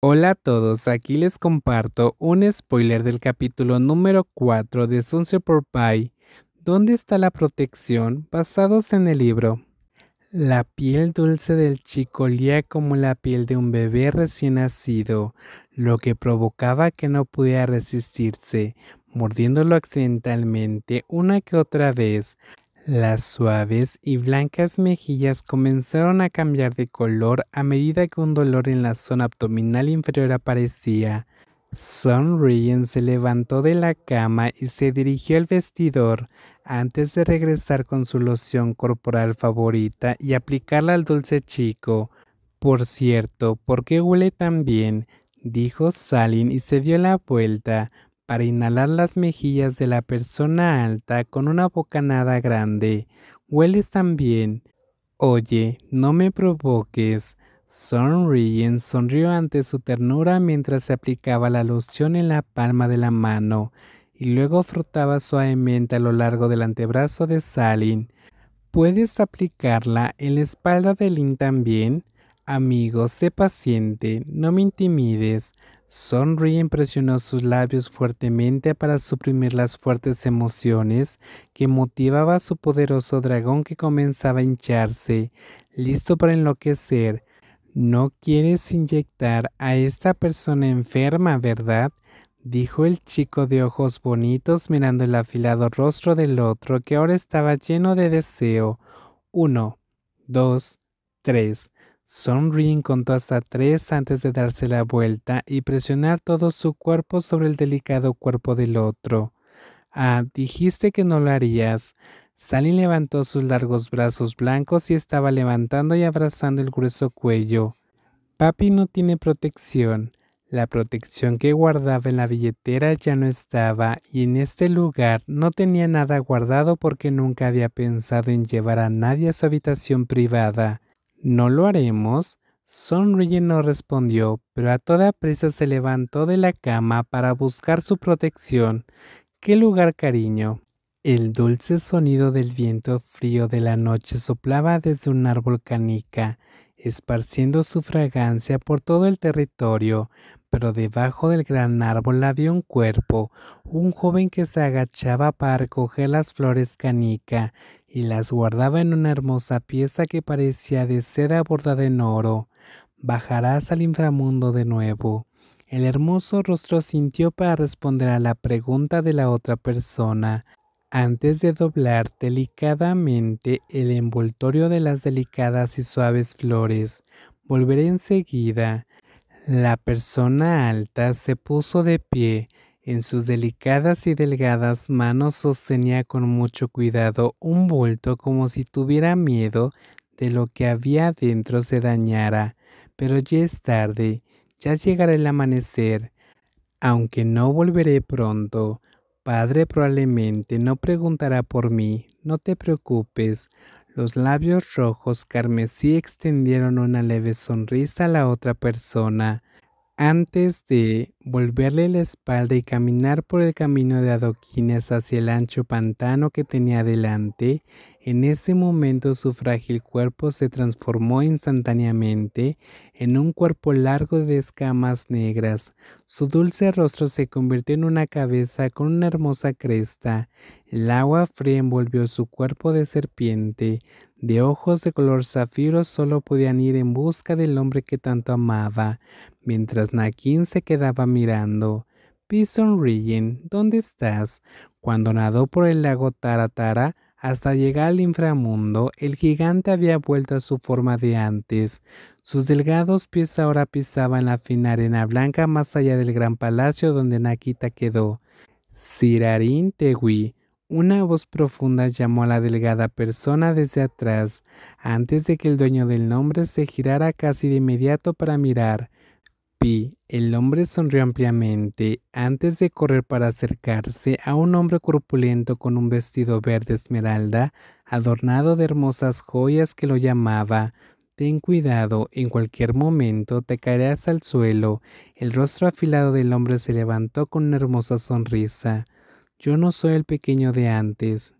Hola a todos, aquí les comparto un spoiler del capítulo número 4 de Sunset Pie. ¿Dónde está la protección? Basados en el libro. La piel dulce del chico olía como la piel de un bebé recién nacido, lo que provocaba que no pudiera resistirse, mordiéndolo accidentalmente una que otra vez. Las suaves y blancas mejillas comenzaron a cambiar de color a medida que un dolor en la zona abdominal inferior aparecía. Sonrien se levantó de la cama y se dirigió al vestidor antes de regresar con su loción corporal favorita y aplicarla al dulce chico. Por cierto, ¿por qué huele tan bien? Dijo Salin y se dio la vuelta para inhalar las mejillas de la persona alta con una bocanada grande. Hueles tan bien. Oye, no me provoques. Sonrien sonrió ante su ternura mientras se aplicaba la loción en la palma de la mano y luego frotaba suavemente a lo largo del antebrazo de Salin. ¿Puedes aplicarla en la espalda de Lynn también? Amigo, sé paciente, no me intimides. Sonríe presionó sus labios fuertemente para suprimir las fuertes emociones que motivaba a su poderoso dragón que comenzaba a hincharse, listo para enloquecer. No quieres inyectar a esta persona enferma, ¿verdad? Dijo el chico de ojos bonitos mirando el afilado rostro del otro que ahora estaba lleno de deseo. 1, 2, 3. Sonrin contó hasta 3 antes de darse la vuelta y presionar todo su cuerpo sobre el delicado cuerpo del otro. Ah, dijiste que no lo harías. Sally levantó sus largos brazos blancos y estaba levantando y abrazando el grueso cuello. Papi no tiene protección. La protección que guardaba en la billetera ya no estaba y en este lugar no tenía nada guardado porque nunca había pensado en llevar a nadie a su habitación privada. ¿No lo haremos? Sonrien no respondió, pero a toda prisa se levantó de la cama para buscar su protección. ¿Qué lugar, cariño? El dulce sonido del viento frío de la noche soplaba desde un árbol canica, esparciendo su fragancia por todo el territorio, pero debajo del gran árbol había un cuerpo, un joven que se agachaba para recoger las flores canica y las guardaba en una hermosa pieza que parecía de seda bordada en oro. Bajarás al inframundo de nuevo. El hermoso rostro sintió para responder a la pregunta de la otra persona antes de doblar delicadamente el envoltorio de las delicadas y suaves flores. Volveré enseguida. La persona alta se puso de pie. En sus delicadas y delgadas manos sostenía con mucho cuidado un bulto como si tuviera miedo de lo que había dentro se dañara. Pero ya es tarde, ya llegará el amanecer. Aunque no volveré pronto, padre probablemente no preguntará por mí, no te preocupes. Los labios rojos carmesí extendieron una leve sonrisa a la otra persona. Antes de volverle la espalda y caminar por el camino de adoquines hacia el ancho pantano que tenía delante, en ese momento su frágil cuerpo se transformó instantáneamente en un cuerpo largo de escamas negras. Su dulce rostro se convirtió en una cabeza con una hermosa cresta. El agua fría envolvió su cuerpo de serpiente. De ojos de color zafiro solo podían ir en busca del hombre que tanto amaba. Mientras Nakin se quedaba mirando, vi sonríen, ¿dónde estás? Cuando nadó por el lago Taratara hasta llegar al inframundo, el gigante había vuelto a su forma de antes. Sus delgados pies ahora pisaban la fina arena blanca más allá del gran palacio donde Nakita quedó. Sirarin Tewi. Una voz profunda llamó a la delgada persona desde atrás, antes de que el dueño del nombre se girara casi de inmediato para mirar. El hombre sonrió ampliamente antes de correr para acercarse a un hombre corpulento con un vestido verde esmeralda adornado de hermosas joyas que lo llamaba. Ten cuidado, en cualquier momento te caerás al suelo. El rostro afilado del hombre se levantó con una hermosa sonrisa. Yo no soy el pequeño de antes.